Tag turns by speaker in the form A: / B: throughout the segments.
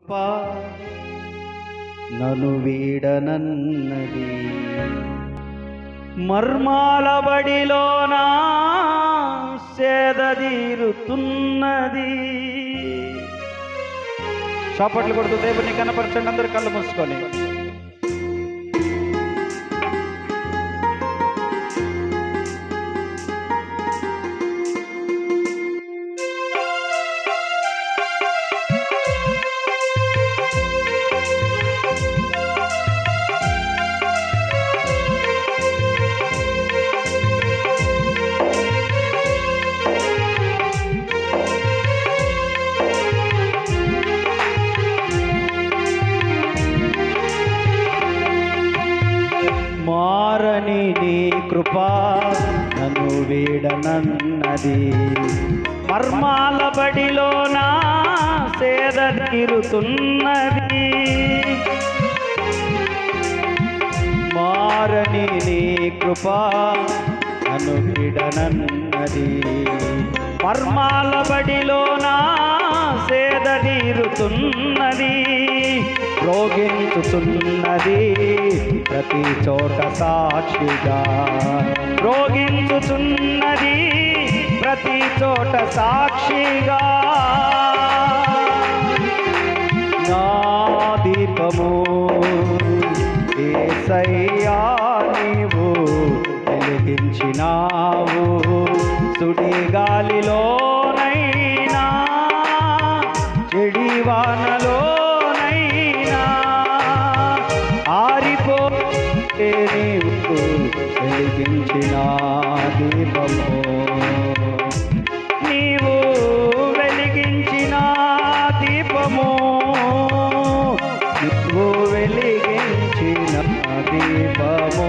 A: కృపా నను వీడనన్నది, మర్మాల బడిలోన సేదదీరుతున్నది. చప్పట్లు కొడుతూ దేవుని కనపరచండి, అందరు కళ్ళు మూసుకొని. మారని నీ కృపా నన్ను వీడనన్నది, మర్మాల బడిలోన సేదతీరుతున్నది. మారని నీ కృపా నన్ను వీడనన్నది, మర్మాల బడిలోన సేదతీరుతున్నది. రోగించుచున్నది ప్రతి చోట సాక్షిగా, రోగించుచున్నది ప్రతి చోట సాక్షిగా. నా దీపము యేసయ్యా నీవు వెలిగించినావు, సుడిగాలిలోనైనా చెడివానలోనైనా ఆరిపోతే నీవు వెలిగించిన దీపము, నీవు వెలిగించిన దీపము, నీవు వెలిగించిన దీపము.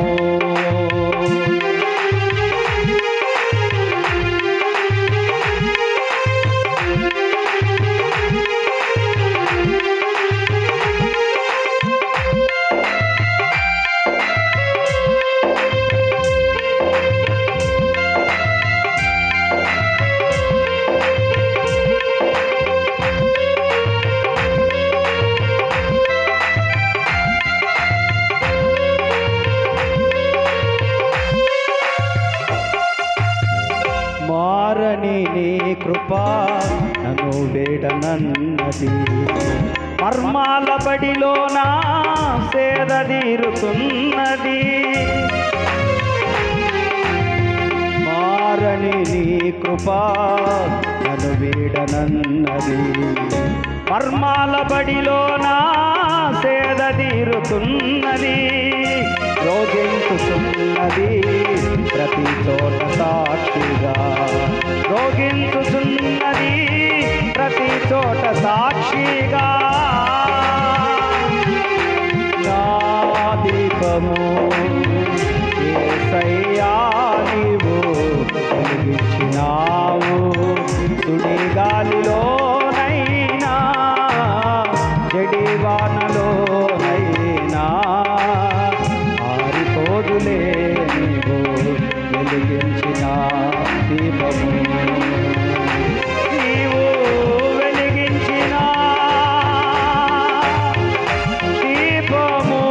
A: మారని నీ కృపా నన్ను వేడనన్నది, మర్మాల బడిలోన సేదతీరుతున్నది. మారని నీ కృపా నన్ను వీడనన్నది, మర్మాల బడిలోన సేదతీరుతున్నది. రోగించుచున్నది ప్రతి చోట సాక్షిగా, రోగించుచున్నది ప్రతి చోట సాక్షిగా. నా దీపము యేసయ్యా నీవు వెలిగించినావు, సుడిగాలిలోనైనా చెడివానలోనైనా ఆరిపోదులే నీవు వెలిగించిన దీపము, నీవు వెలిగించిన దీపము,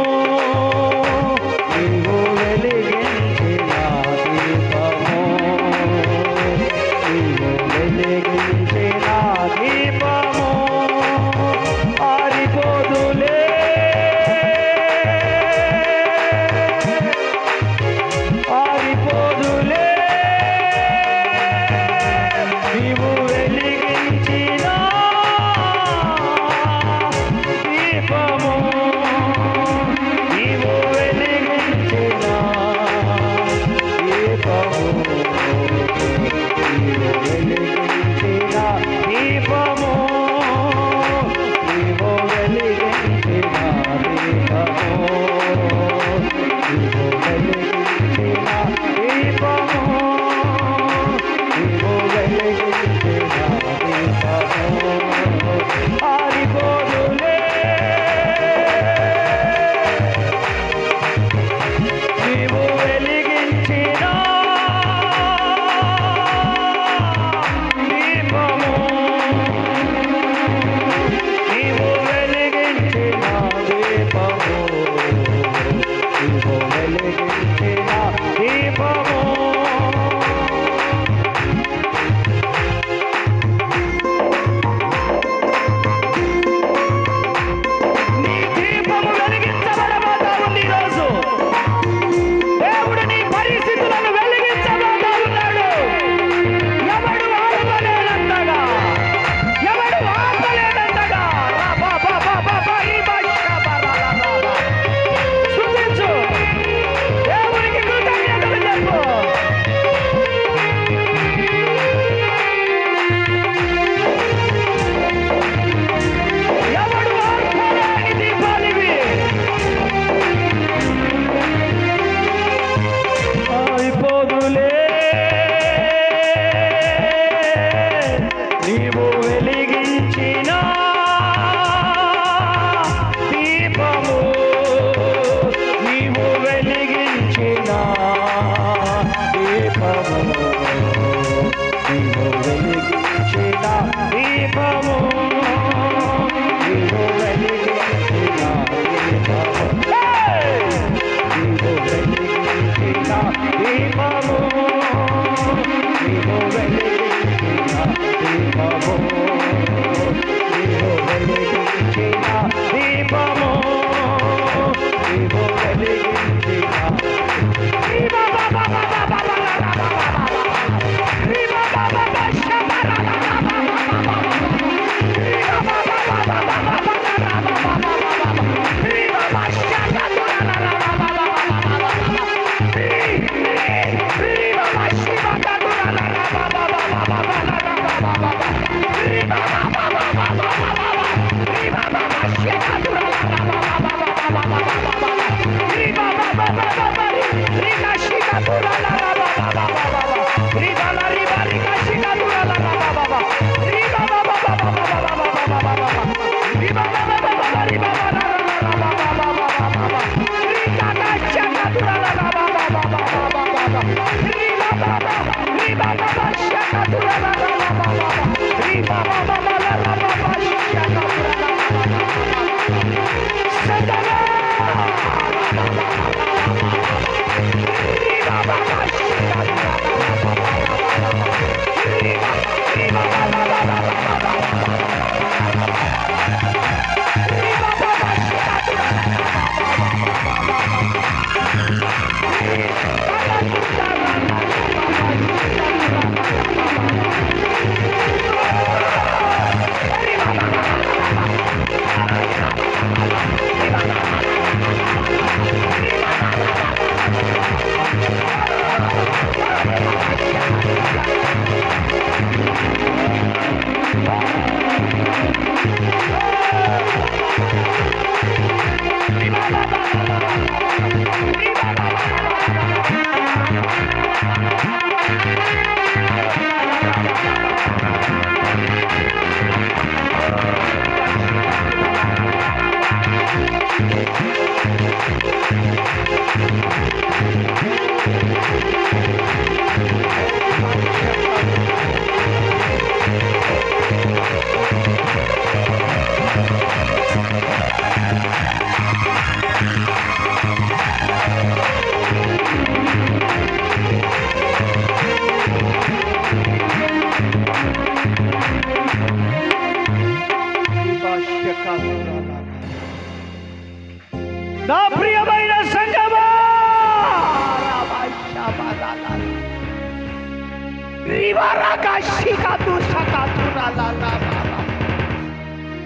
A: నా ప్రియమైన సంగమా,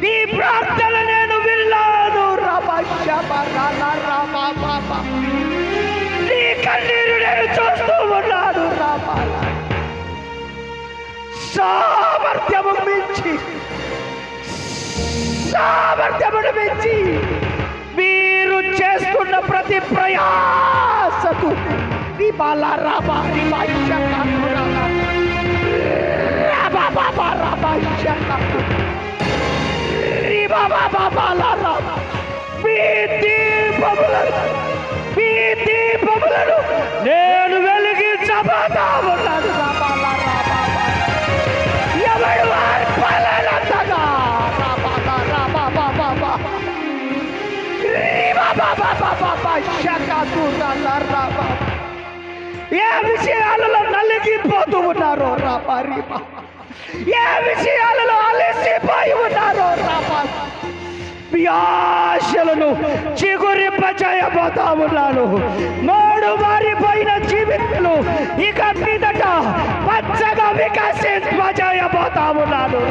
A: నీ ప్రార్థన నేను విన్నాను. నీ కన్నీరు నేను చూస్తూ ఉన్నాను. సామర్థ్యమును మించి మీరు చేస్తున్న ప్రతి ప్రయాసకు మీ దీపములను నేను వెలిగించబోతా ఉన్నాను. ఎవడు అర్పణలంతగా ఏ విషయాలలో నలిగిపోతూ ఉన్నారో ఏ విషయాలలో అలసిపోయి ఉన్నారో మీ ఆశలను చిగురింపజేయబోతా ఉన్నాను. మూడు మారిపోయిన జీవితాలు ఇక మీదట పచ్చగా వికసింపజేయబోతా ఉన్నాను.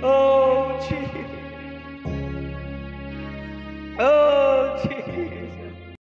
A: Oh, Jesus.